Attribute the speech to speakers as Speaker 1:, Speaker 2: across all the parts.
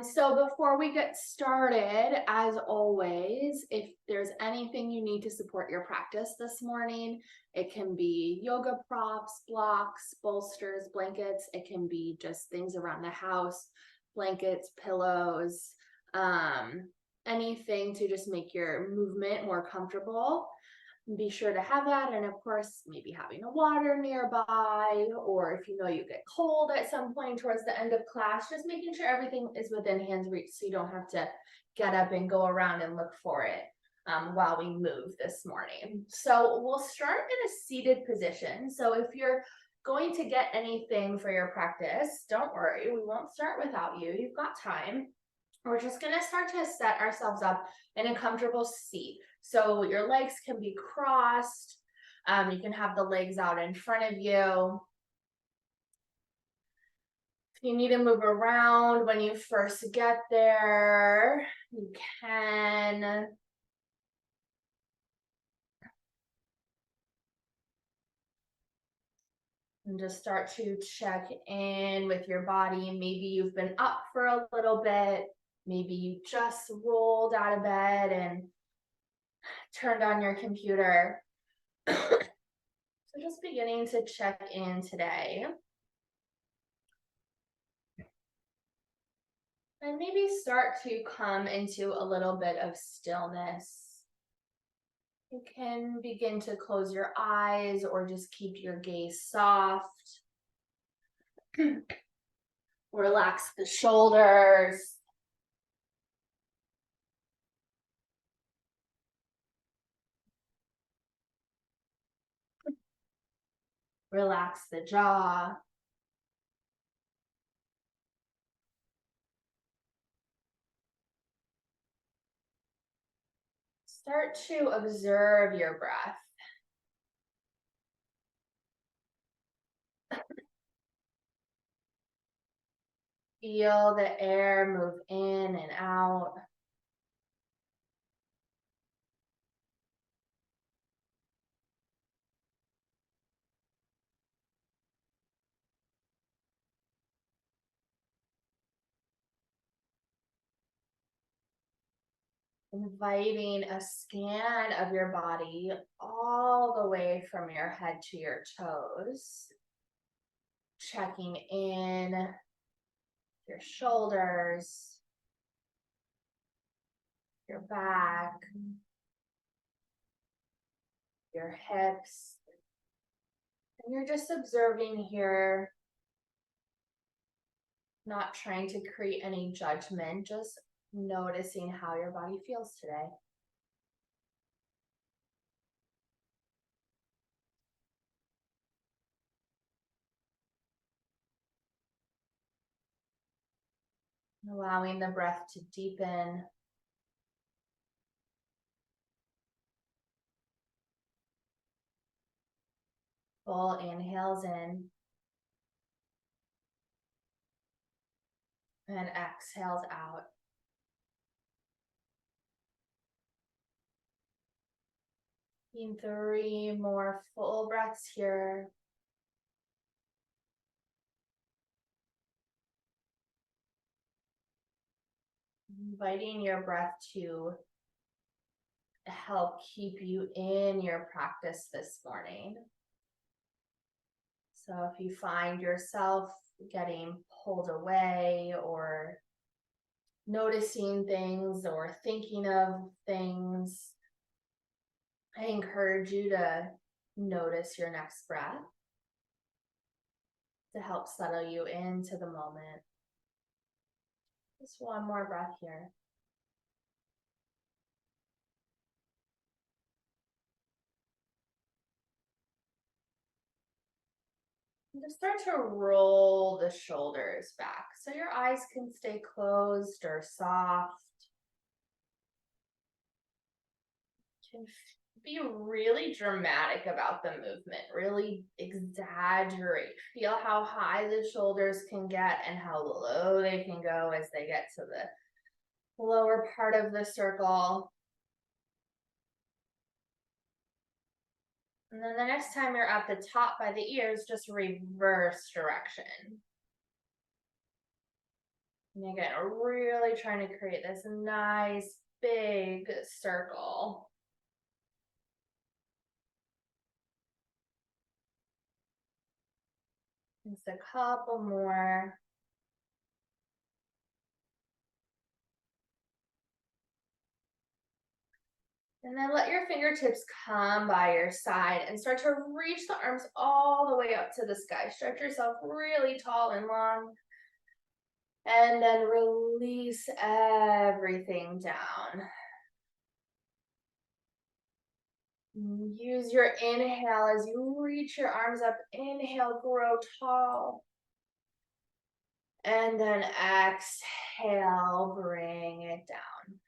Speaker 1: So before we get started, as always, if there's anything you need to support your practice this morning, it can be yoga props, blocks, bolsters, blankets. It can be just things around the house, blankets, pillows, um, anything to just make your movement more comfortable. Be sure to have that, and of course maybe having a water nearby, or if you know you get cold at some point towards the end of class, just making sure everything is within hand's reach so you don't have to get up and go around and look for it while we move this morning. So we'll start in a seated position. So if you're going to get anything for your practice, don't worry, we won't start without you. You've got time. We're just going to start to set ourselves up in a comfortable seat. So your legs can be crossed. You can have the legs out in front of you. If you need to move around when you first get there, you can. And just start to check in with your body. Maybe you've been up for a little bit. Maybe you just rolled out of bed and turned on your computer. So just beginning to check in today. And maybe start to come into a little bit of stillness. You can begin to close your eyes or just keep your gaze soft. Relax the shoulders. Relax the jaw. Start to observe your breath. Feel the air move in and out. Inviting a scan of your body all the way from your head to your toes. Checking in your shoulders, your back, your hips. And you're just observing here, not trying to create any judgment, just noticing how your body feels today. Allowing the breath to deepen. Full inhales in. And exhales out. In 3 more full breaths here. Inviting your breath to help keep you in your practice this morning. So if you find yourself getting pulled away or noticing things or thinking of things, I encourage you to notice your next breath to help settle you into the moment. Just one more breath here. And just start to roll the shoulders back so your eyes can stay closed or soft. You can be really dramatic about the movement, really exaggerate. Feel how high the shoulders can get and how low they can go as they get to the lower part of the circle. And then the next time you're at the top by the ears, just reverse direction. And again, really trying to create this nice big circle. Just a couple more. And then let your fingertips come by your side and start to reach the arms all the way up to the sky. Stretch yourself really tall and long. And then release everything down. Use your inhale as you reach your arms up. Inhale, grow tall. And then exhale, bring it down.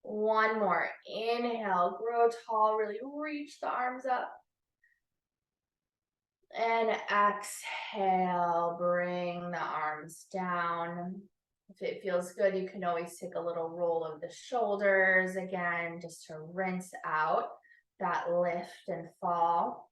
Speaker 1: One more. Inhale, grow tall, really reach the arms up. And exhale, bring the arms down. If it feels good, you can always take a little roll of the shoulders again, just to rinse out that lift and fall.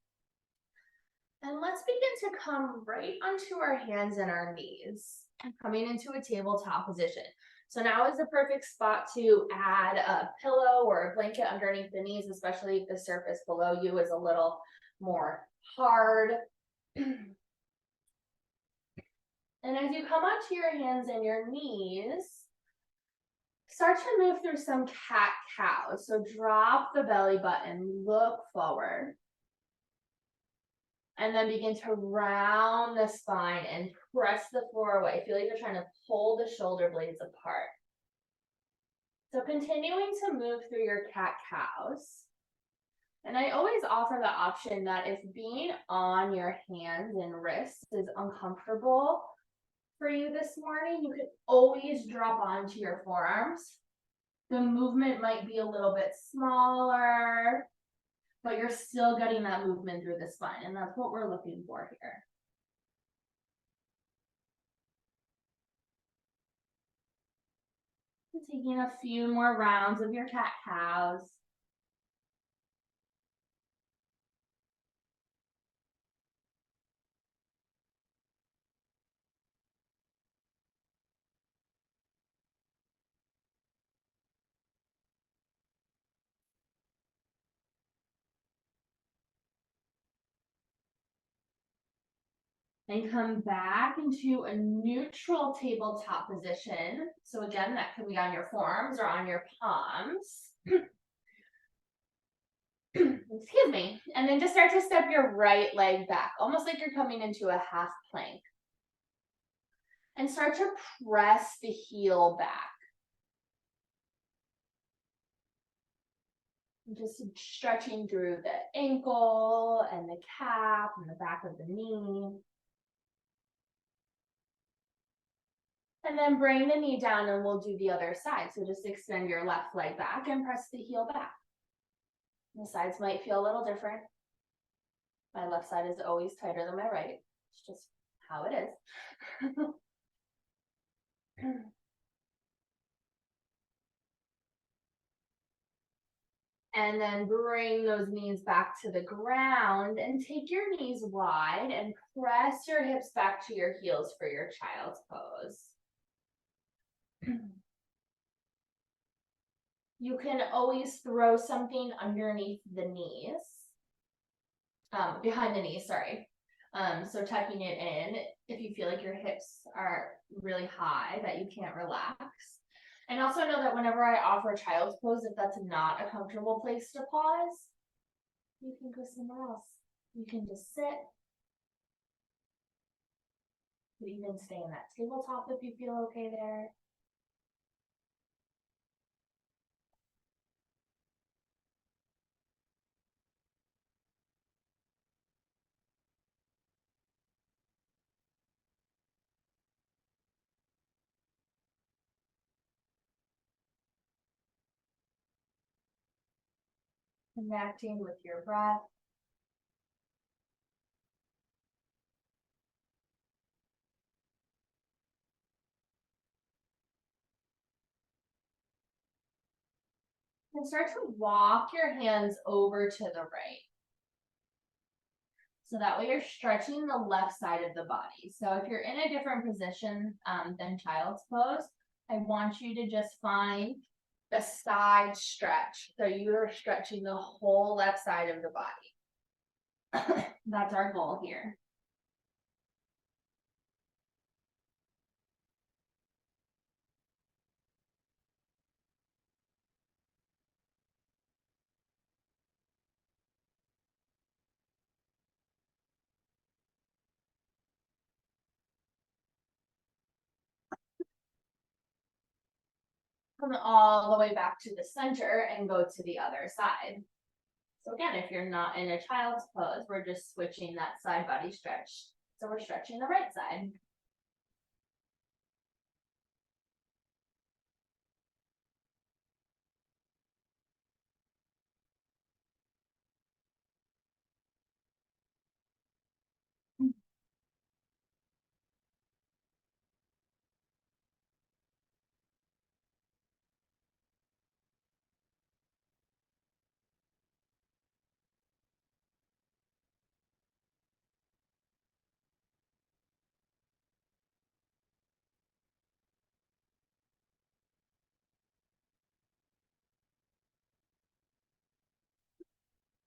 Speaker 1: And let's begin to come right onto our hands and our knees, coming into a tabletop position. So now is the perfect spot to add a pillow or a blanket underneath the knees, especially if the surface below you is a little more hard. And as you come onto your hands and your knees, start to move through some cat-cows. So drop the belly button, look forward. And then begin to round the spine and press the floor away. Feel like you're trying to pull the shoulder blades apart. So continuing to move through your cat-cows. And I always offer the option that if being on your hands and wrists is uncomfortable for you this morning, you can always drop onto your forearms. The movement might be a little bit smaller, but you're still getting that movement through the spine, and that's what we're looking for here. And taking a few more rounds of your cat-cows. And come back into a neutral tabletop position. So again, that can be on your forearms or on your palms. Excuse me. And then just start to step your right leg back, almost like you're coming into a half plank. And start to press the heel back. Just stretching through the ankle and the calf and the back of the knee. And then bring the knee down and we'll do the other side. So just extend your left leg back and press the heel back. The sides might feel a little different. My left side is always tighter than my right. It's just how it is. And then bring those knees back to the ground and take your knees wide and press your hips back to your heels for your child's pose. You can always throw something underneath the knees, behind the knees, sorry. So tucking it in if you feel like your hips are really high, that you can't relax. And also know that whenever I offer child's pose, if that's not a comfortable place to pause, you can go somewhere else. You can just sit. You can even stay in that tabletop if you feel okay there. Connecting with your breath. And start to walk your hands over to the right. So that way you're stretching the left side of the body. So if you're in a different position than child's pose, I want you to just find the side stretch. So you're stretching the whole left side of the body. That's our goal here. Come all the way back to the center and go to the other side. So again, if you're not in a child's pose, we're just switching that side body stretch. So we're stretching the right side.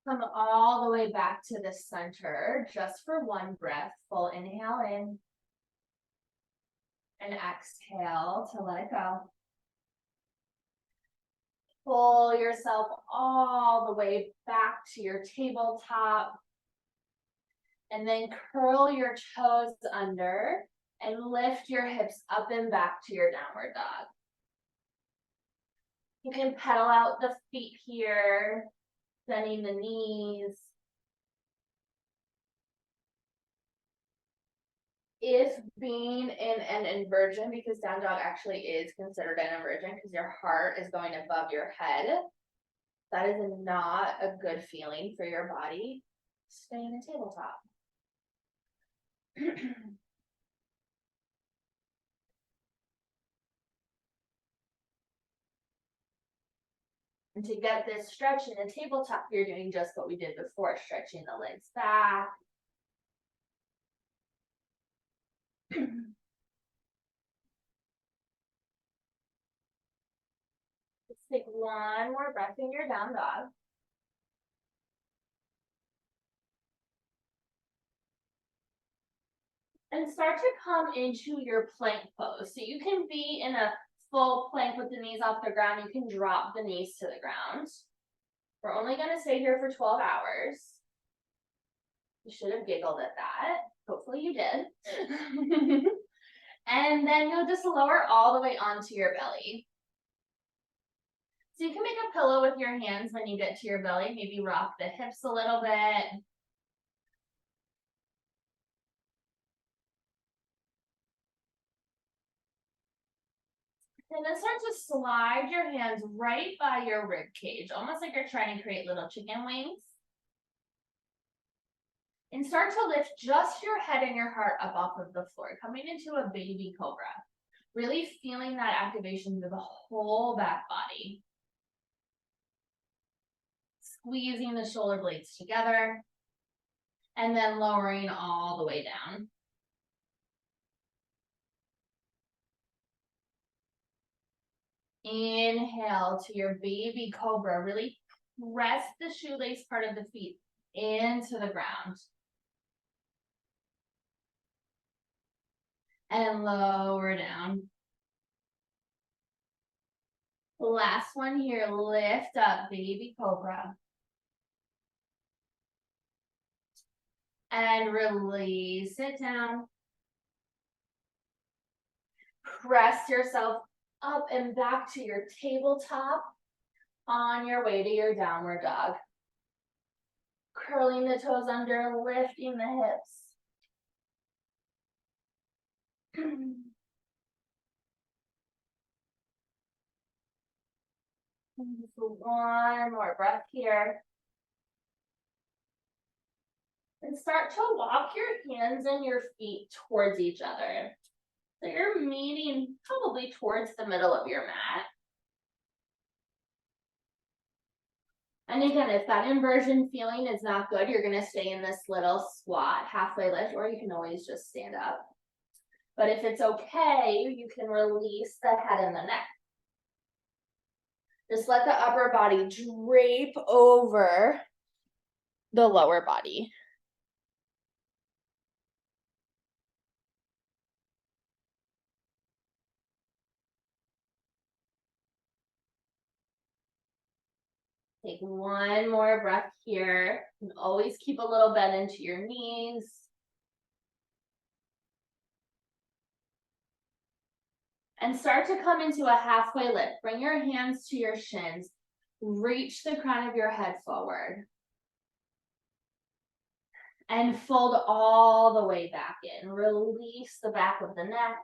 Speaker 1: Come all the way back to the center, just for one breath. Full inhale in. And exhale to let it go. Pull yourself all the way back to your tabletop. And then curl your toes under and lift your hips up and back to your downward dog. You can pedal out the feet here, bending the knees. If being in an inversion, because down dog actually is considered an inversion because your heart is going above your head, that is not a good feeling for your body. Stay in a tabletop. And to get this stretch in a tabletop, you're doing just what we did before, stretching the legs back. Let's take one more breath in your down dog. And start to come into your plank pose. So you can be in a full plank with the knees off the ground. You can drop the knees to the ground. We're only going to stay here for 12 hours. You should have giggled at that. Hopefully you did. And then you'll just lower all the way onto your belly. So you can make a pillow with your hands when you get to your belly. Maybe rock the hips a little bit. And then start to slide your hands right by your rib cage, almost like you're trying to create little chicken wings. And start to lift just your head and your heart up off of the floor, coming into a baby cobra. Really feeling that activation through the whole back body. Squeezing the shoulder blades together. And then lowering all the way down. Inhale to your baby cobra. Really press the shoelace part of the feet into the ground. And lower down. Last one here, lift up, baby cobra. And release it down. Press yourself up and back to your tabletop on your way to your downward dog. Curling the toes under, lifting the hips. Just one more breath here. And start to walk your hands and your feet towards each other. So you're meeting probably towards the middle of your mat. And again, if that inversion feeling is not good, you're gonna stay in this little squat, halfway lift, or you can always just stand up. But if it's okay, you can release the head and the neck. Just let the upper body drape over the lower body. Take one more breath here. You can always keep a little bend into your knees. And start to come into a halfway lift. Bring your hands to your shins. Reach the crown of your head forward. And fold all the way back in. Release the back of the neck.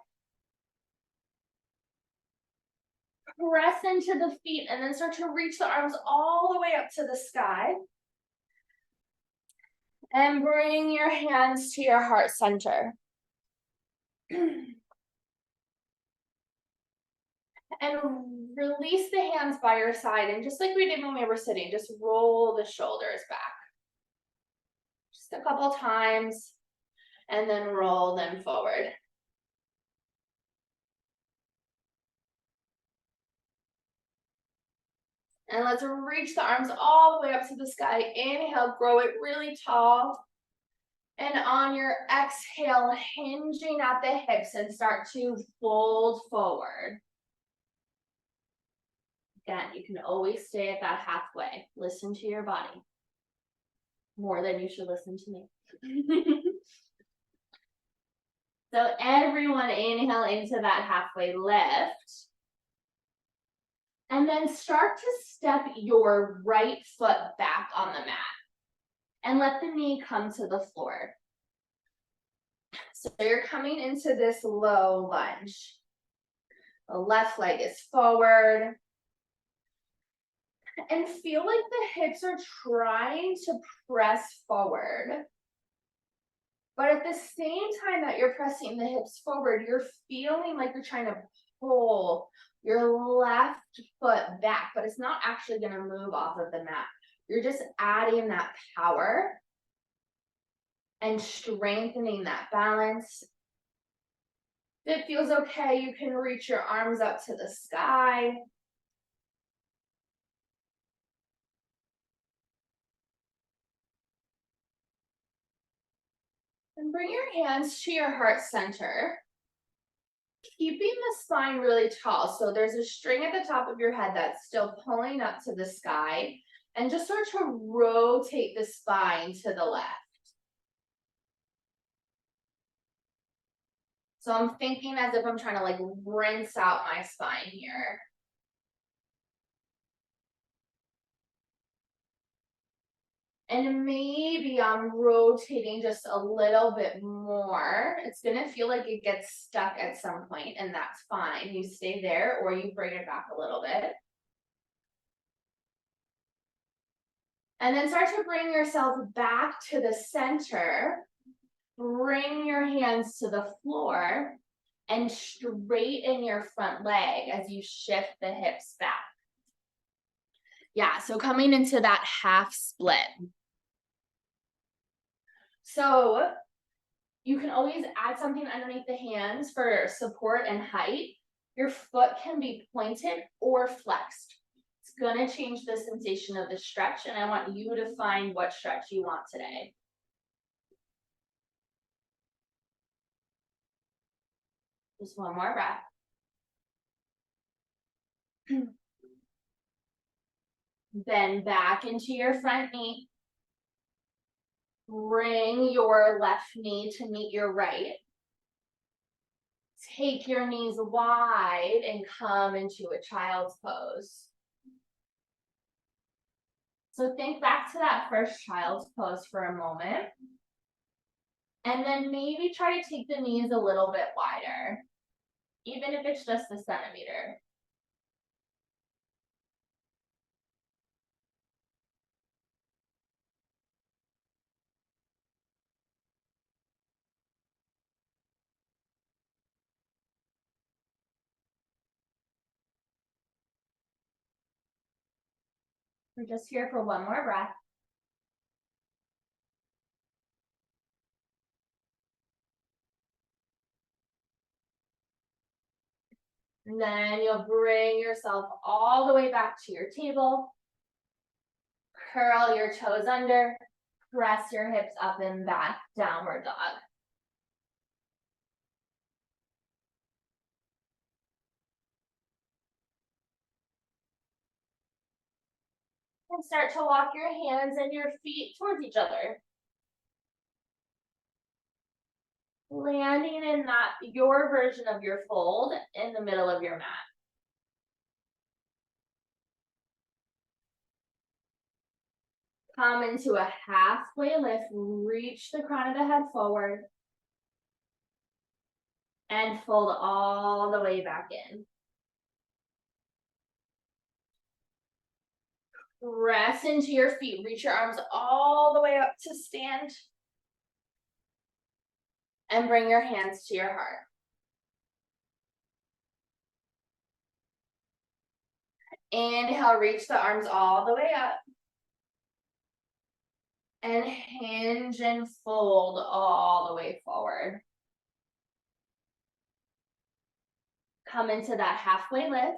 Speaker 1: Press into the feet and then start to reach the arms all the way up to the sky. And bring your hands to your heart center. And release the hands by your side. And just like we did when we were sitting, just roll the shoulders back. Just a couple times. And then roll them forward. And let's reach the arms all the way up to the sky. Inhale, grow it really tall. And on your exhale, hinging at the hips and start to fold forward. Again, you can always stay at that halfway. Listen to your body. More than you should listen to me. So everyone inhale into that halfway lift. And then start to step your right foot back on the mat. And let the knee come to the floor. So you're coming into this low lunge. The left leg is forward. And feel like the hips are trying to press forward. But at the same time that you're pressing the hips forward, you're feeling like you're trying to pull your left foot back, but it's not actually going to move off of the mat. You're just adding that power and strengthening that balance. If it feels okay, you can reach your arms up to the sky. And bring your hands to your heart center. Keeping the spine really tall. So there's a string at the top of your head that's still pulling up to the sky. And just start to rotate the spine to the left. So I'm thinking as if I'm trying to like rinse out my spine here. And maybe I'm rotating just a little bit more. It's gonna feel like it gets stuck at some point, and that's fine. You stay there or you bring it back a little bit. And then start to bring yourself back to the center. Bring your hands to the floor and straighten your front leg as you shift the hips back. Yeah, so coming into that half split. So you can always add something underneath the hands for support and height. Your foot can be pointed or flexed. It's gonna change the sensation of the stretch, and I want you to find what stretch you want today. Just one more breath. Bend back into your front knee. Bring your left knee to meet your right. Take your knees wide and come into a child's pose. So think back to that first child's pose for a moment. And then maybe try to take the knees a little bit wider, even if it's just a centimeter. We're just here for one more breath. And then you'll bring yourself all the way back to your table. Curl your toes under. Press your hips up and back, downward dog. And start to walk your hands and your feet towards each other. Landing in that, your version of your fold in the middle of your mat. Come into a halfway lift, reach the crown of the head forward. And fold all the way back in. Press into your feet, reach your arms all the way up to stand. And bring your hands to your heart. Inhale, reach the arms all the way up. And hinge and fold all the way forward. Come into that halfway lift.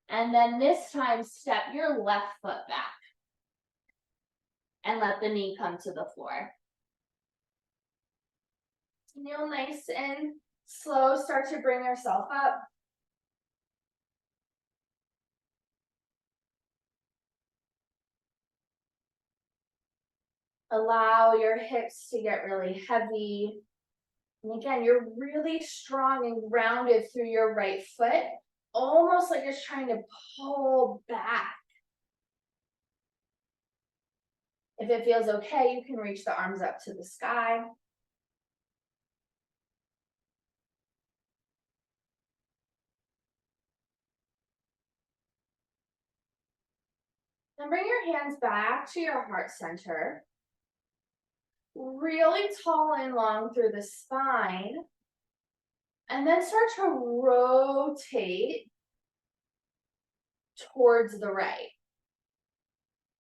Speaker 1: And then this time, step your left foot back. And let the knee come to the floor. Kneel nice and slow, start to bring yourself up. Allow your hips to get really heavy. And again, you're really strong and grounded through your right foot, almost like it's trying to pull back. If it feels okay, you can reach the arms up to the sky. Then bring your hands back to your heart center. Really tall and long through the spine. And then start to rotate towards the right.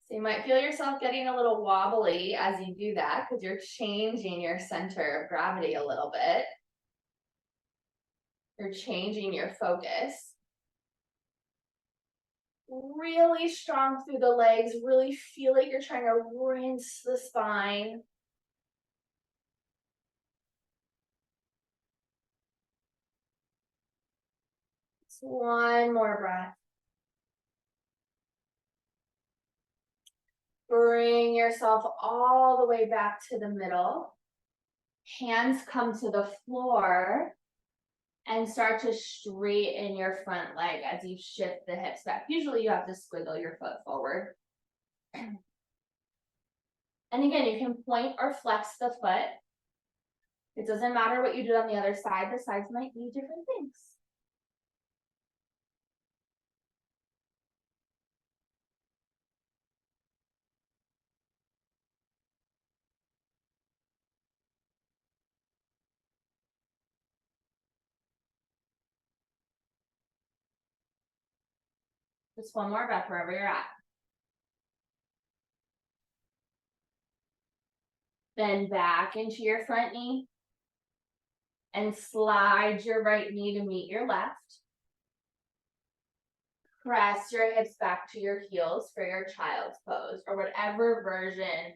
Speaker 1: So you might feel yourself getting a little wobbly as you do that because you're changing your center of gravity a little bit. You're changing your focus. Really strong through the legs. Really feel like you're trying to rinse the spine. Just one more breath. Bring yourself all the way back to the middle. Hands come to the floor. And start to straighten your front leg as you shift the hips back. Usually you have to squiggle your foot forward. And again, you can point or flex the foot. It doesn't matter what you do on the other side. The sides might be different things. Just one more breath wherever you're at. Then back into your front knee. And slide your right knee to meet your left. Press your hips back to your heels for your child's pose or whatever version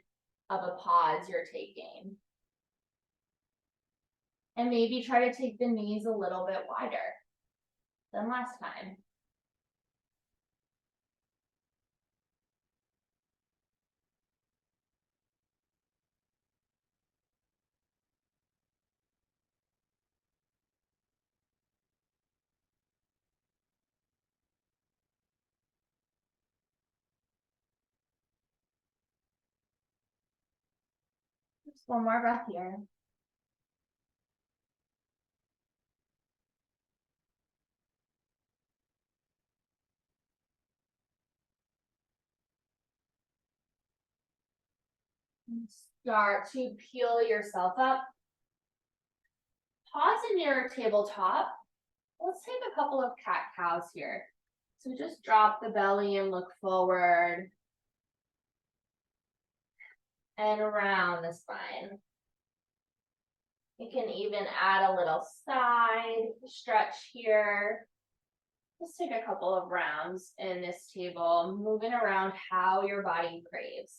Speaker 1: of a pause you're taking. And maybe try to take the knees a little bit wider than last time. Just one more breath here. Start to peel yourself up. Pause in your tabletop. Let's take a couple of cat-cows here. So just drop the belly and look forward and around the spine. You can even add a little side stretch here. Just take a couple of rounds in this table, moving around how your body craves.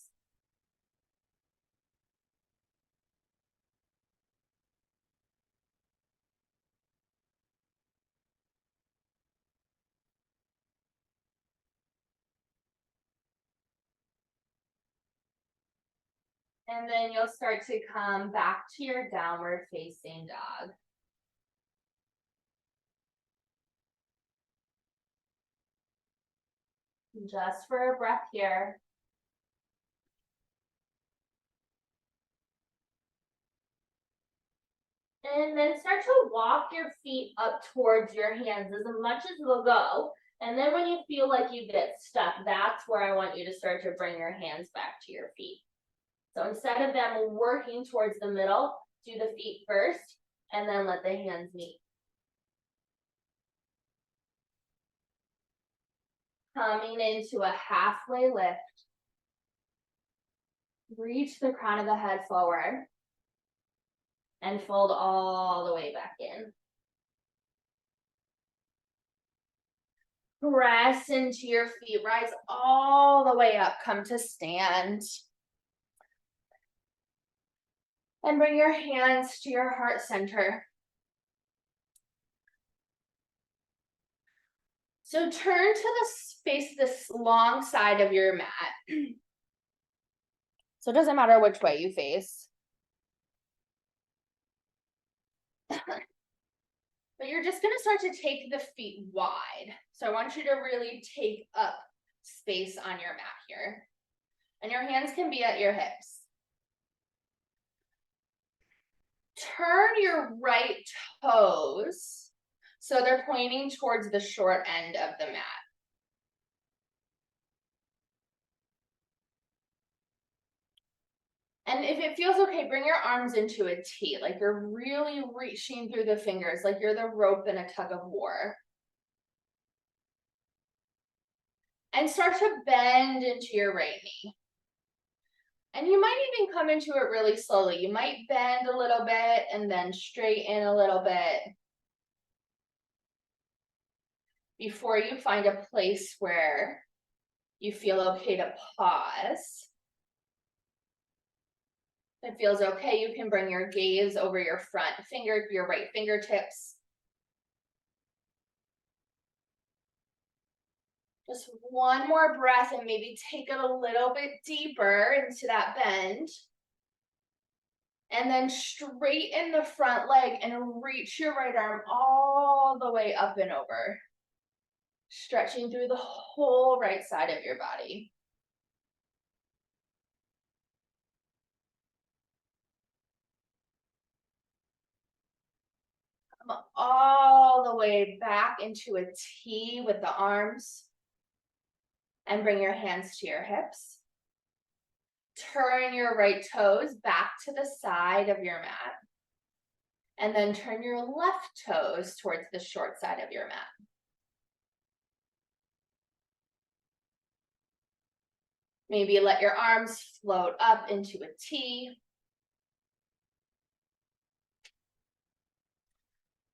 Speaker 1: And then you'll start to come back to your downward facing dog. Just for a breath here. And then start to walk your feet up towards your hands as much as they'll go. And then when you feel like you get stuck, that's where I want you to start to bring your hands back to your feet. So instead of them working towards the middle, do the feet first, and then let the hands meet. Coming into a halfway lift. Reach the crown of the head forward. And fold all the way back in. Press into your feet, rise all the way up, come to stand. And bring your hands to your heart center. So turn to face this long side of your mat. So it doesn't matter which way you face. But you're just going to start to take the feet wide. So I want you to really take up space on your mat here. And your hands can be at your hips. Turn your right toes so they're pointing towards the short end of the mat. And if it feels okay, bring your arms into a T, like you're really reaching through the fingers, like you're the rope in a tug of war. And start to bend into your right knee. And you might even come into it really slowly. You might bend a little bit and then straighten a little bit before you find a place where you feel okay to pause. If it feels okay, you can bring your gaze over your your right fingertips. Just one more breath and maybe take it a little bit deeper into that bend. And then straighten the front leg and reach your right arm all the way up and over. Stretching through the whole right side of your body. Come all the way back into a T with the arms. And bring your hands to your hips. Turn your right toes back to the side of your mat. And then turn your left toes towards the short side of your mat. Maybe let your arms float up into a T.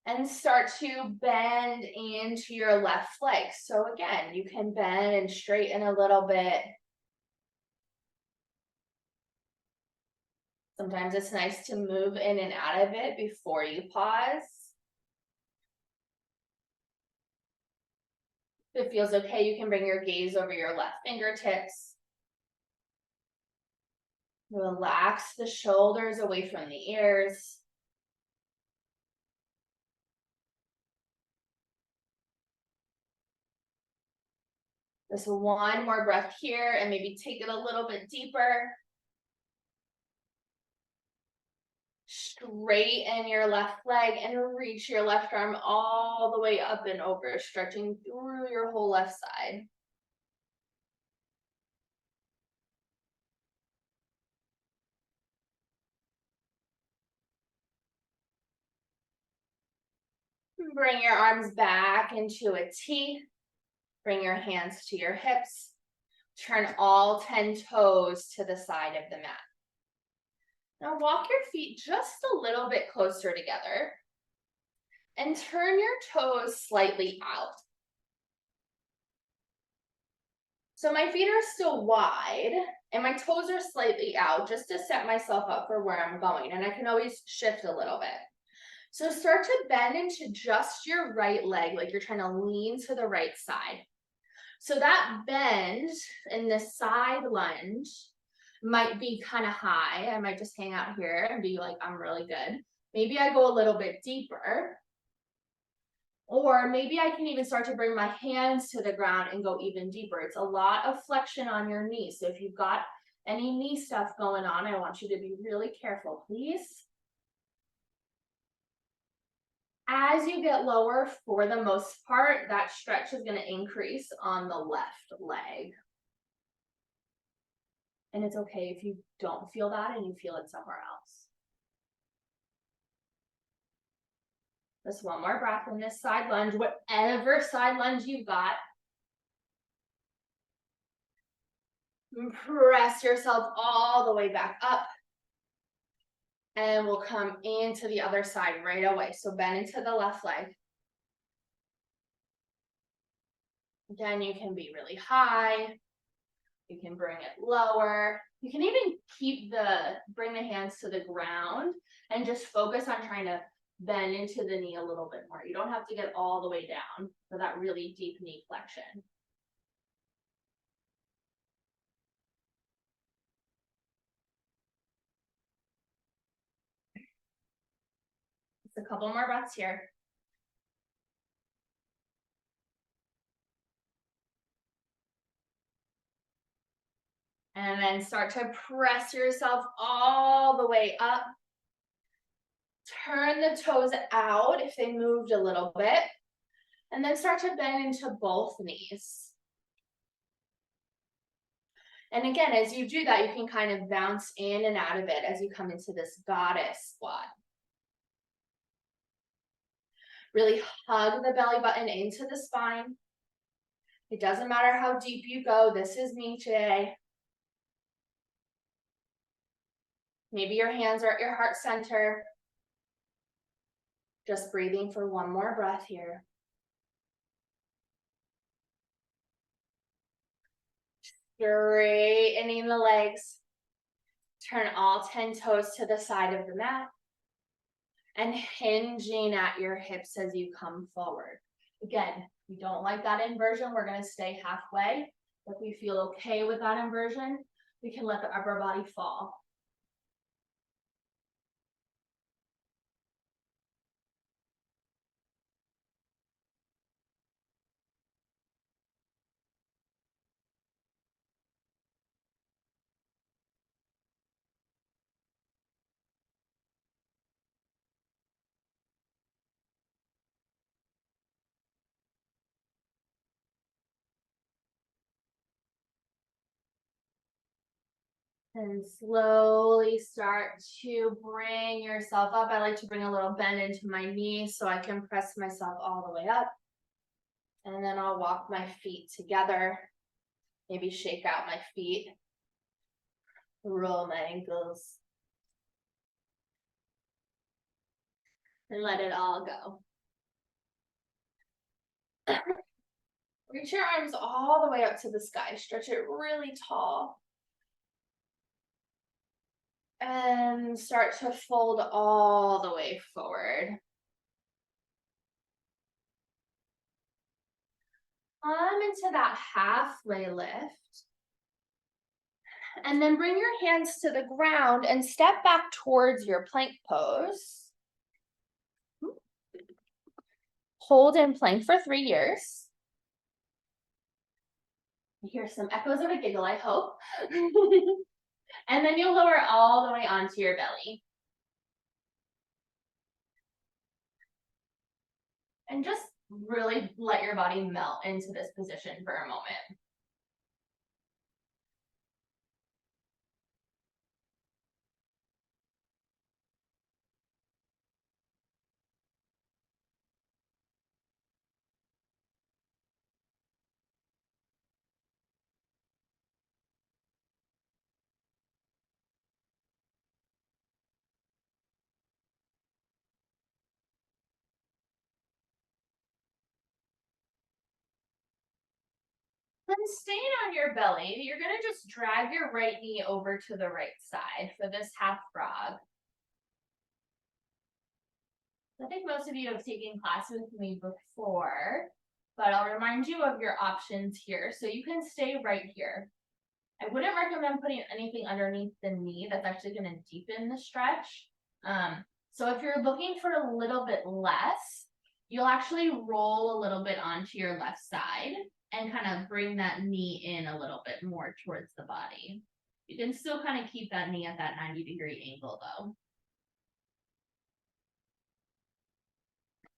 Speaker 1: And start to bend into your left leg. So again, you can bend and straighten a little bit. Sometimes it's nice to move in and out of it before you pause. If it feels okay, you can bring your gaze over your left fingertips. Relax the shoulders away from the ears. Just one more breath here and maybe take it a little bit deeper. Straighten your left leg and reach your left arm all the way up and over, stretching through your whole left side. Bring your arms back into a T. Bring your hands to your hips. Turn all 10 toes to the side of the mat. Now walk your feet just a little bit closer together and turn your toes slightly out. So my feet are still wide and my toes are slightly out just to set myself up for where I'm going. And I can always shift a little bit. So start to bend into just your right leg, like you're trying to lean to the right side. So that bend in the side lunge might be kind of high. I might just hang out here and be like, I'm really good. Maybe I go a little bit deeper. Or maybe I can even start to bring my hands to the ground and go even deeper. It's a lot of flexion on your knees. So if you've got any knee stuff going on, I want you to be really careful, please. As you get lower, for the most part, that stretch is going to increase on the left leg. And it's okay if you don't feel that and you feel it somewhere else. Just one more breath in this side lunge, whatever side lunge you've got. And press yourself all the way back up. And we'll come into the other side right away. So bend into the left leg. Again, you can be really high. You can bring it lower. You can even bring the hands to the ground and just focus on trying to bend into the knee a little bit more. You don't have to get all the way down for that really deep knee flexion. Just a couple more breaths here. And then start to press yourself all the way up. Turn the toes out if they moved a little bit. And then start to bend into both knees. And again, as you do that, you can kind of bounce in and out of it as you come into this goddess squat. Really hug the belly button into the spine. It doesn't matter how deep you go. This is me today. Maybe your hands are at your heart center. Just breathing for one more breath here. Straightening the legs. Turn all 10 toes to the side of the mat. And hinging at your hips as you come forward. Again, if you don't like that inversion, we're going to stay halfway. If we feel okay with that inversion, we can let the upper body fall. And slowly start to bring yourself up. I like to bring a little bend into my knees so I can press myself all the way up. And then I'll walk my feet together. Maybe shake out my feet. Roll my ankles. And let it all go. Reach your arms all the way up to the sky. Stretch it really tall. And start to fold all the way forward. Come into that halfway lift. And then bring your hands to the ground and step back towards your plank pose. Hold in plank for 3 years. You hear some echoes of a giggle, I hope. And then you'll lower all the way onto your belly. And just really let your body melt into this position for a moment. staying on your belly, you're gonna just drag your right knee over to the right side for this half frog. I think most of you have taken classes with me before, but I'll remind you of your options here. So you can stay right here. I wouldn't recommend putting anything underneath the knee. That's actually going to deepen the stretch. So if you're looking for a little bit less, you'll actually roll a little bit onto your left side and kind of bring that knee in a little bit more towards the body. You can still kind of keep that knee at that 90-degree angle though.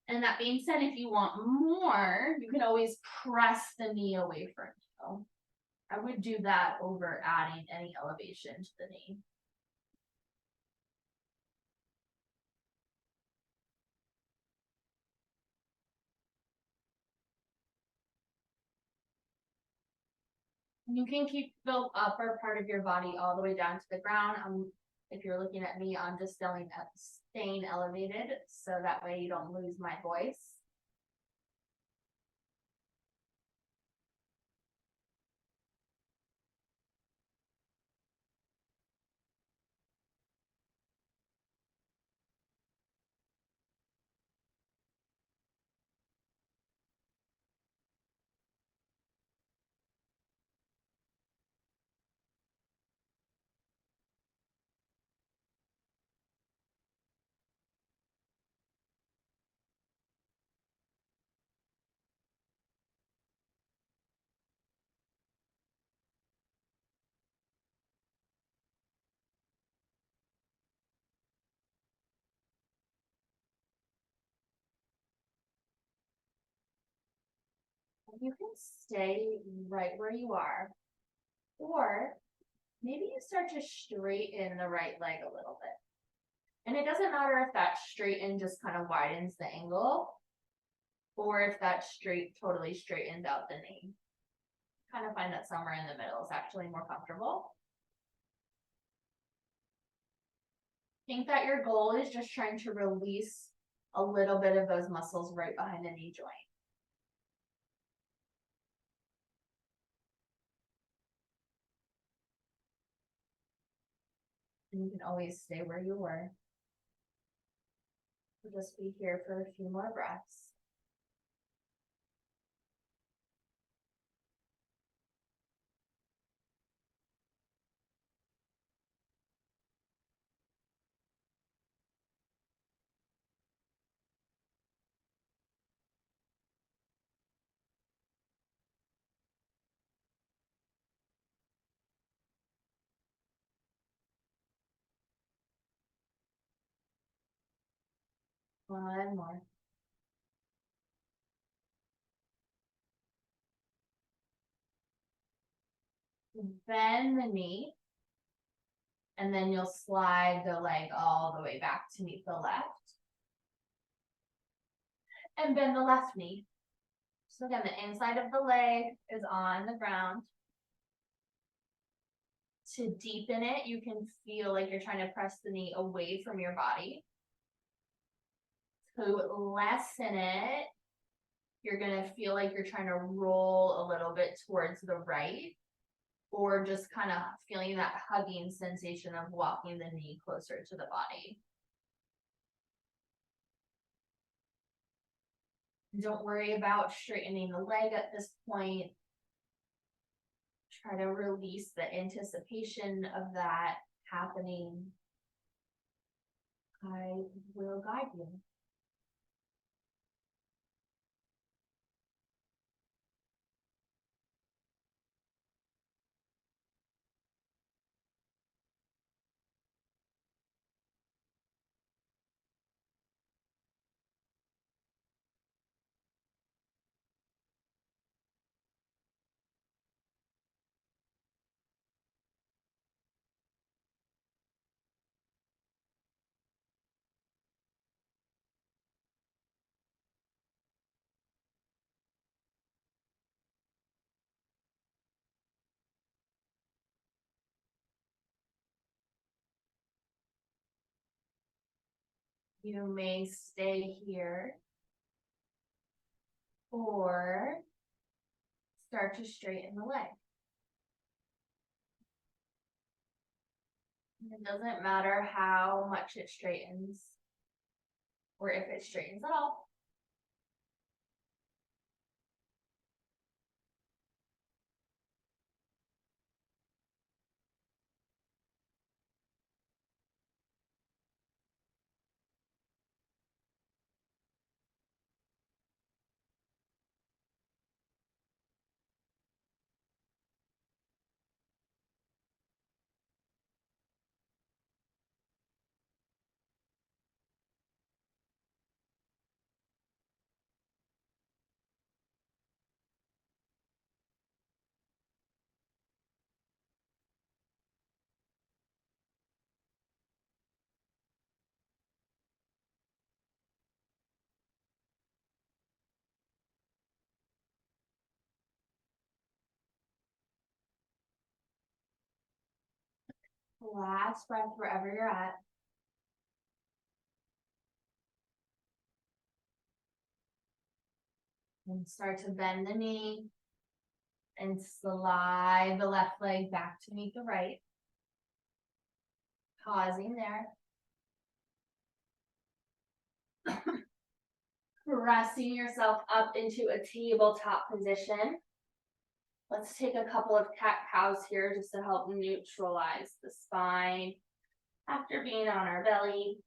Speaker 1: And that being said, if you want more, you can always press the knee away from you. I would do that over adding any elevation to the knee. You can keep the upper part of your body all the way down to the ground. If you're looking at me, I'm just staying elevated so that way you don't lose my voice. You can stay right where you are, or maybe you start to straighten the right leg a little bit. And it doesn't matter if that straighten just kind of widens the angle, or if that totally straightens out the knee. Kind of find that somewhere in the middle is actually more comfortable. Think that your goal is just trying to release a little bit of those muscles right behind the knee joint. And you can always stay where you were. We'll just be here for a few more breaths. One more. Bend the knee, and then you'll slide the leg all the way back to meet the left. And bend the left knee. So again, the inside of the leg is on the ground. To deepen it, you can feel like you're trying to press the knee away from your body. To lessen it, you're going to feel like you're trying to roll a little bit towards the right, or just kind of feeling that hugging sensation of walking the knee closer to the body. Don't worry about straightening the leg at this point. Try to release the anticipation of that happening. I will guide you. You may stay here or start to straighten the leg. It doesn't matter how much it straightens or if it straightens at all. Last breath wherever you're at. And start to bend the knee and slide the left leg back to meet the right. Pausing there. Pressing yourself up into a tabletop position. Let's take a couple of cat-cows here just to help neutralize the spine after being on our belly.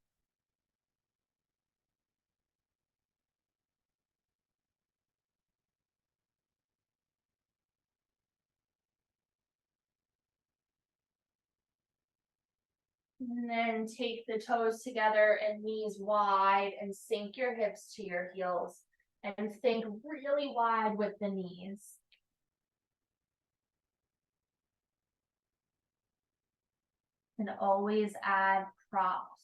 Speaker 1: And then take the toes together and knees wide and sink your hips to your heels and think really wide with the knees. And always add props.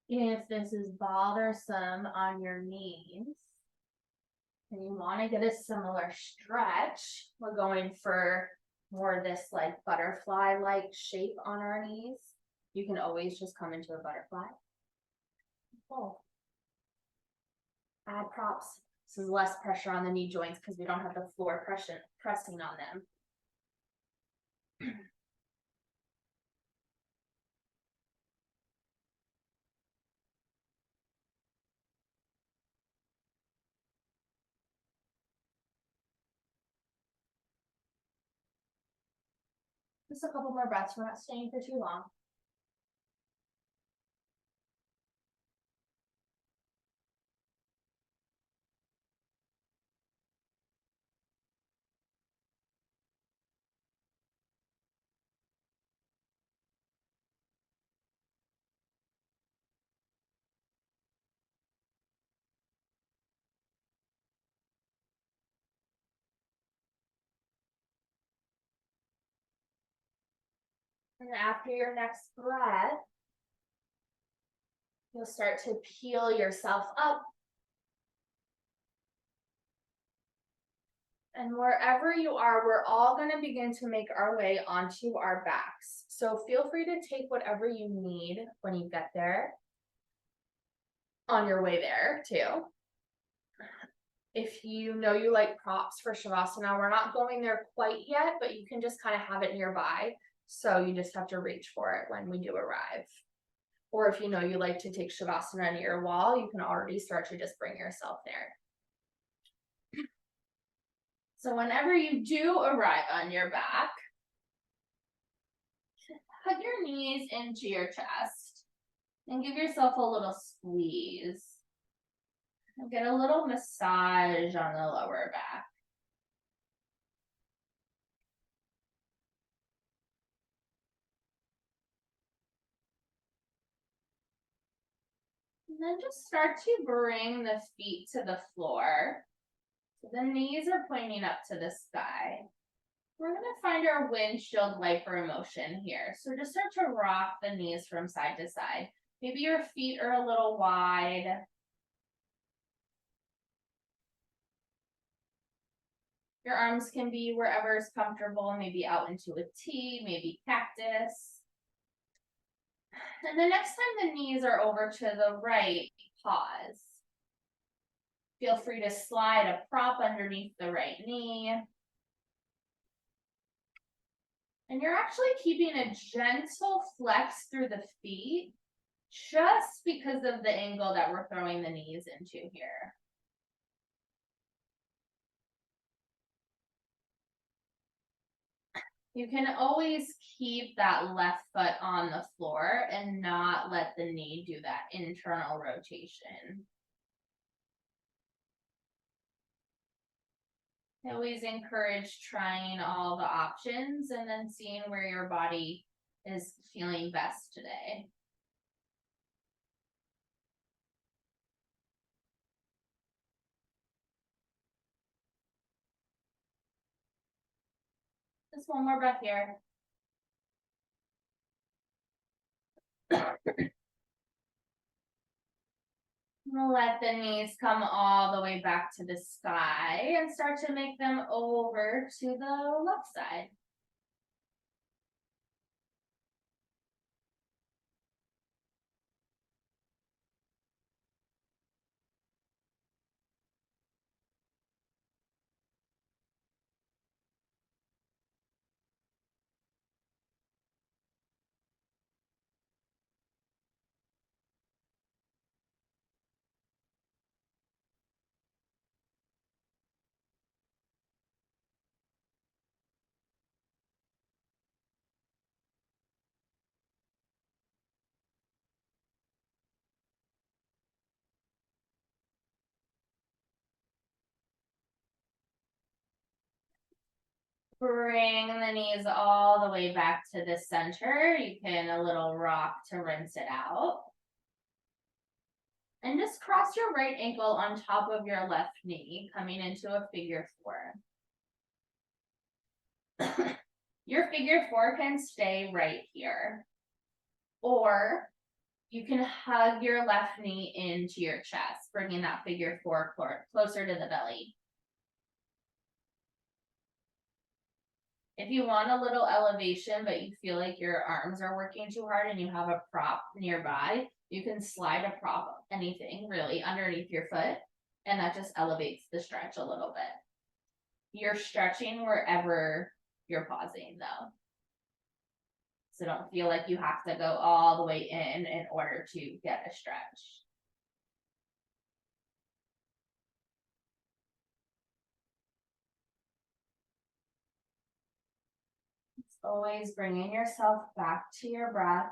Speaker 1: If this is bothersome on your knees, and you want to get a similar stretch, we're going for more this like butterfly-like shape on our knees. You can always just come into a butterfly. Oh. Add props. This is less pressure on the knee joints because we don't have the floor pressing on them. Just a couple more breaths. We're not staying for too long. And after your next breath, you'll start to peel yourself up. And wherever you are, we're all going to begin to make our way onto our backs. So feel free to take whatever you need when you get there, on your way there too. If you know you like props for Shavasana, we're not going there quite yet, but you can just kind of have it nearby. So you just have to reach for it when we do arrive. Or if you know you like to take Shavasana near your wall, you can already start to just bring yourself there. So whenever you do arrive on your back, hug your knees into your chest and give yourself a little squeeze. And get a little massage on the lower back. And then just start to bring the feet to the floor. So the knees are pointing up to the sky. We're going to find our windshield wiper motion here. So just start to rock the knees from side to side. Maybe your feet are a little wide. Your arms can be wherever is comfortable, maybe out into a T, maybe cactus. And the next time the knees are over to the right, pause. Feel free to slide a prop underneath the right knee. And you're actually keeping a gentle flex through the feet just because of the angle that we're throwing the knees into here. You can always keep that left foot on the floor and not let the knee do that internal rotation. I always encourage trying all the options and then seeing where your body is feeling best today. Just one more breath here. Let the knees come all the way back to the sky and start to make them over to the left side. Bring the knees all the way back to the center. You can a little rock to rinse it out. And just cross your right ankle on top of your left knee, coming into a figure four. Your figure four can stay right here. Or you can hug your left knee into your chest, bringing that figure four closer to the belly. If you want a little elevation, but you feel like your arms are working too hard and you have a prop nearby, you can slide a prop, anything really, underneath your foot, and that just elevates the stretch a little bit. You're stretching wherever you're pausing though. So don't feel like you have to go all the way in order to get a stretch. It's always bringing yourself back to your breath.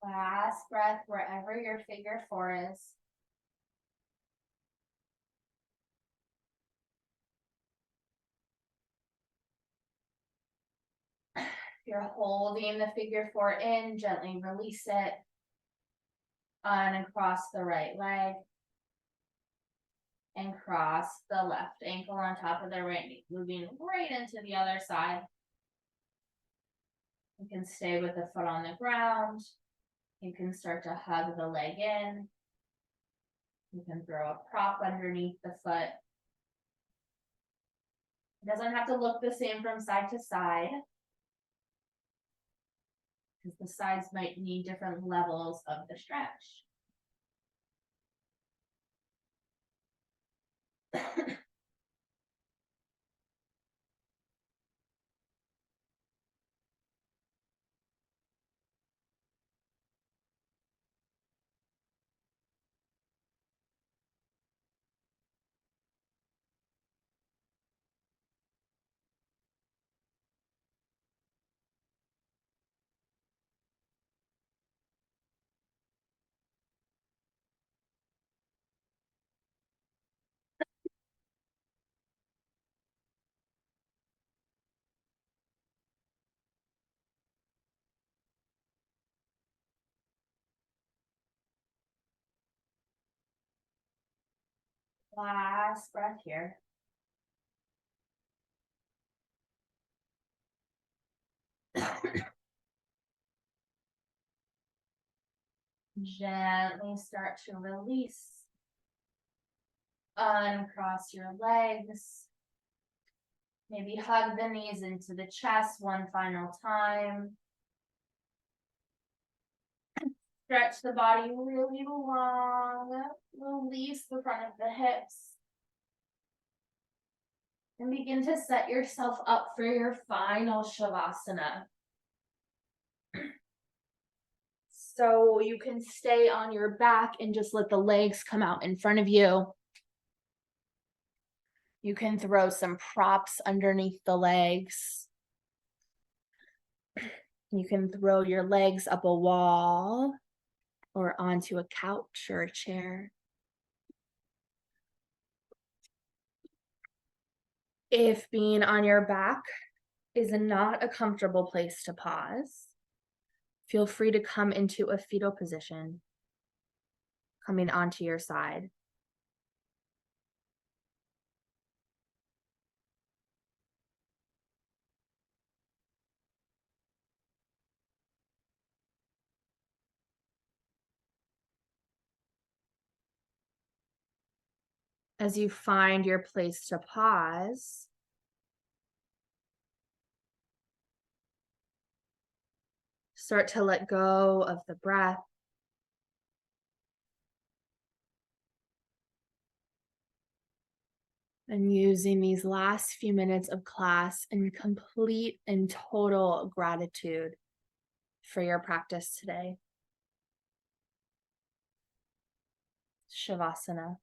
Speaker 1: Last breath wherever your figure four is. You're holding the figure four in, gently release it. On and cross the right leg. And cross the left ankle on top of the right knee, moving right into the other side. You can stay with the foot on the ground. You can start to hug the leg in. You can throw a prop underneath the foot. It doesn't have to look the same from side to side, because the sides might need different levels of the stretch. Last breath here. Gently start to release. Uncross your legs. Maybe hug the knees into the chest one final time. Stretch the body really long. Release the front of the hips. And begin to set yourself up for your final Shavasana. So you can stay on your back and just let the legs come out in front of you. You can throw some props underneath the legs. You can throw your legs up a wall or onto a couch or a chair. If being on your back is not a comfortable place to pause, feel free to come into a fetal position, coming onto your side. As you find your place to pause, start to let go of the breath. And using these last few minutes of class in complete and total gratitude for your practice today. Shavasana.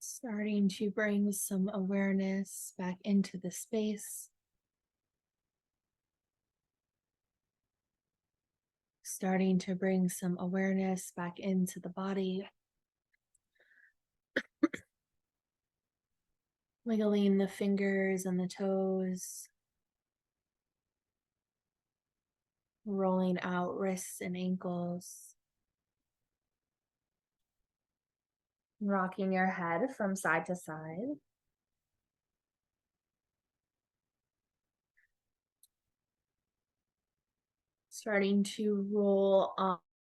Speaker 1: Starting to bring some awareness back into the space. Starting to bring some awareness back into the body. Wiggling the fingers and the toes. Rolling out wrists and ankles. Rocking your head from side to side. Starting to roll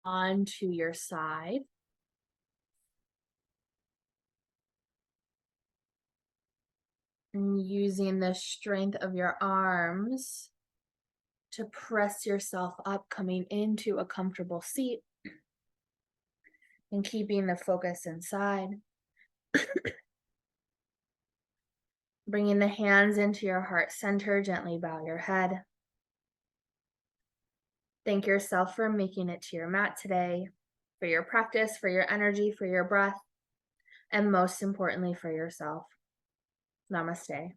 Speaker 1: onto your side. And using the strength of your arms to press yourself up, coming into a comfortable seat and keeping the focus inside. Bringing the hands into your heart center, gently bow your head. Thank yourself for making it to your mat today, for your practice, for your energy, for your breath, and most importantly, for yourself. Namaste.